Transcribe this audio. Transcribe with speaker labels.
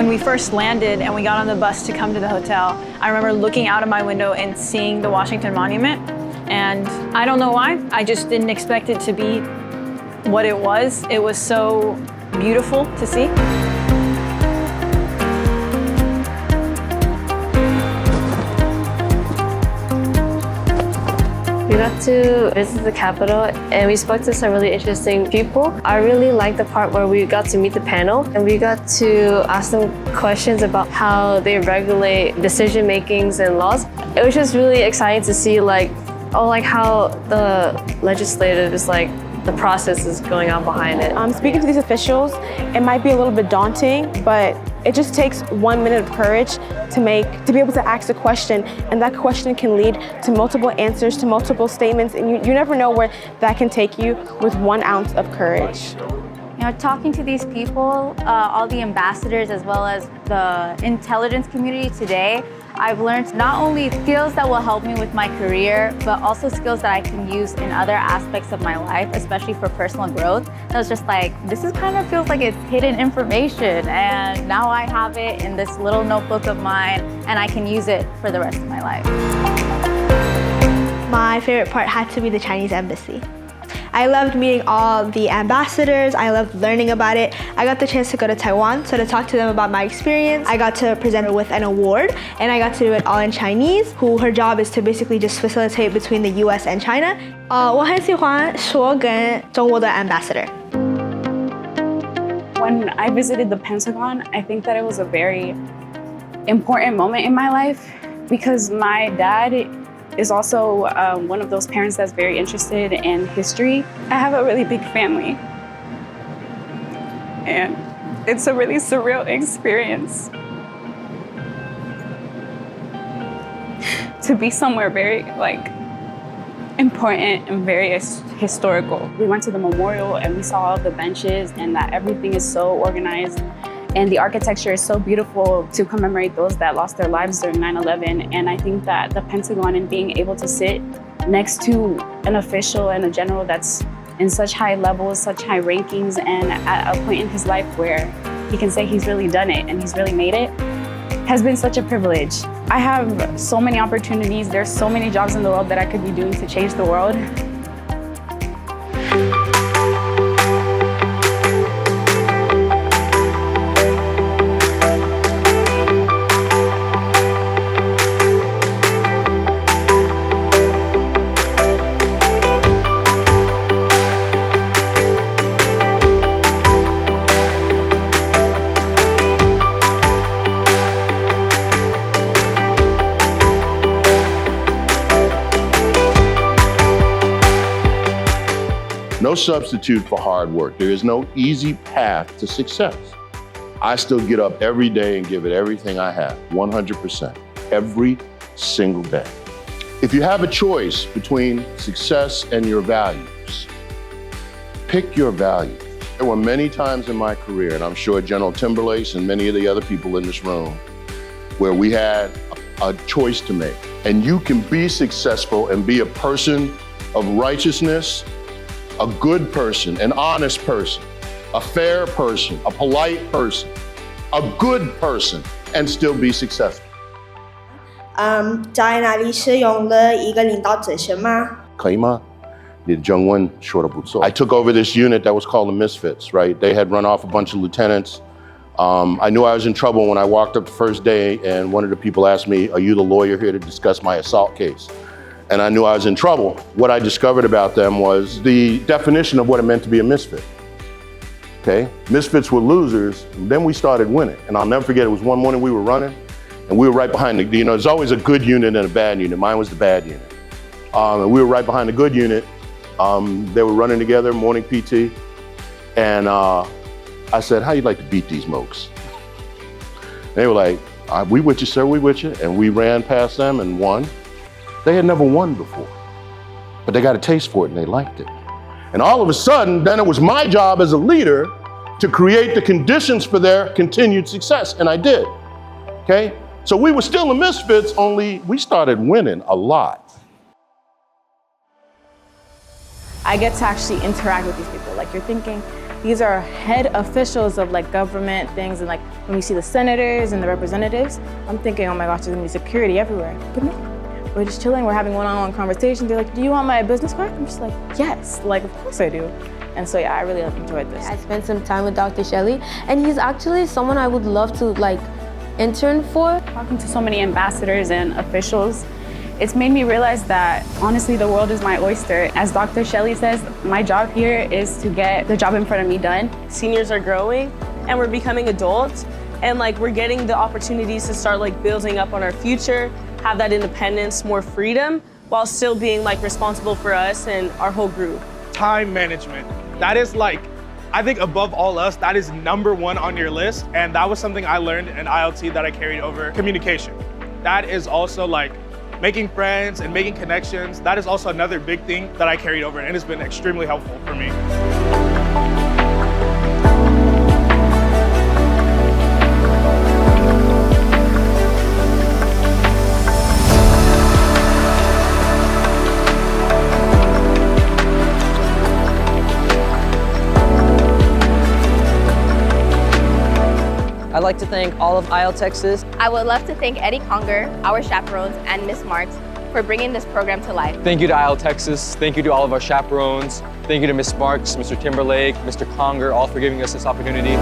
Speaker 1: When we first landed and we got on the bus to come to the hotel, I remember looking out of my window and seeing the Washington Monument. And I don't know why, I just didn't expect it to be what it was. It was so beautiful to see.
Speaker 2: We got to visit the Capitol and we spoke to some really interesting people. I really liked the part where we got to meet the panel and we got to ask them questions about how they regulate decision makings and laws. It was just really exciting to see how the legislative is the process is going on behind it.
Speaker 3: Speaking to these officials, it might be a little bit daunting, but it just takes 1 minute of courage to be able to ask a question, and that question can lead to multiple answers, to multiple statements, and you never know where that can take you with 1 ounce of courage.
Speaker 4: You know, talking to these people, all the ambassadors as well as the intelligence community today, I've learned not only skills that will help me with my career, but also skills that I can use in other aspects of my life, especially for personal growth. I was just like, this is kind of feels like it's hidden information, and now I have it in this little notebook of mine, and I can use it for the rest of my life.
Speaker 5: My favorite part had to be the Chinese embassy. I loved meeting all the ambassadors. I loved learning about it. I got the chance to go to Taiwan, so to talk to them about my experience. I got to present with an award, and I got to do it all in Chinese, her job is to basically just facilitate between the US and China. 我很喜欢说跟中国的 ambassador.
Speaker 6: When I visited the Pentagon, I think that it was a very important moment in my life because my dad is also one of those parents that's very interested in history. I have a really big family, and it's a really surreal experience to be somewhere very important and very historical. We went to the memorial and we saw all the benches and that everything is so organized. And the architecture is so beautiful to commemorate those that lost their lives during 9/11. And I think that the Pentagon and being able to sit next to an official and a general that's in such high levels, such high rankings, and at a point in his life where he can say he's really done it and he's really made it, has been such a privilege. I have so many opportunities. There's so many jobs in the world that I could be doing to change the world.
Speaker 7: No substitute for hard work. There is no easy path to success. I still get up every day and give it everything I have, 100%, every single day. If you have a choice between success and your values, pick your values. There were many times in my career, and I'm sure General Timberlake and many of the other people in this room, where we had a choice to make. And you can be successful and be a person of righteousness, a good person, an honest person, a fair person, a polite person, a good person, and still be successful.
Speaker 5: 在哪里使用了一个领导哲学吗？
Speaker 7: 可以吗？你的中文说得不错。I took over this unit that was called the Misfits, right? They had run off a bunch of lieutenants. I knew I was in trouble when I walked up the first day and one of the people asked me, "Are you the lawyer here to discuss my assault case?" And I knew I was in trouble. What I discovered about them was the definition of what it meant to be a misfit. Okay? Misfits were losers, and then we started winning. And I'll never forget, it was one morning we were running, and we were right behind there's always a good unit and a bad unit. Mine was the bad unit. And we were right behind the good unit. They were running together, morning PT. And I said, "How you like to beat these mokes?" They were like, "We with you, sir, we with you." And we ran past them and won. They had never won before, but they got a taste for it and they liked it. And all of a sudden, then it was my job as a leader to create the conditions for their continued success, and I did, okay? So we were still the misfits, only we started winning a lot.
Speaker 3: I get to actually interact with these people. Like, you're thinking,
Speaker 8: these are head officials of like government things, and like when we see the senators and the representatives, I'm thinking, oh my gosh, there's gonna be security everywhere. But no, we're just chilling, we're having one-on-one conversations. They're like, do you want my business card? I'm just like, yes, like of course I do. And so yeah, I really enjoyed this.
Speaker 9: I spent some time with Dr. Shelley, and he's actually someone I would love to like intern for.
Speaker 6: Talking to so many ambassadors and officials, it's made me realize that honestly the world is my oyster. As Dr. Shelley says, my job here is to get the job in front of me done.
Speaker 10: Seniors are growing and we're becoming adults, and like we're getting the opportunities to start like building up on our future, have that independence, more freedom, while still being like responsible for us and our whole group.
Speaker 11: Time management. That is like, I think above all else, that is #1 on your list. And that was something I learned in ILT that I carried over. Communication. That is also like making friends and making connections. That is also another big thing that I carried over, and it's been extremely helpful for me.
Speaker 12: I'd like to thank all of ILTexas.
Speaker 13: I would love to thank Eddie Conger, our chaperones, and Ms. Marks for bringing this program to life.
Speaker 14: Thank you to ILTexas. Thank you to all of our chaperones. Thank you to Ms. Marks, Mr. Timberlake, Mr. Conger, all for giving us this opportunity.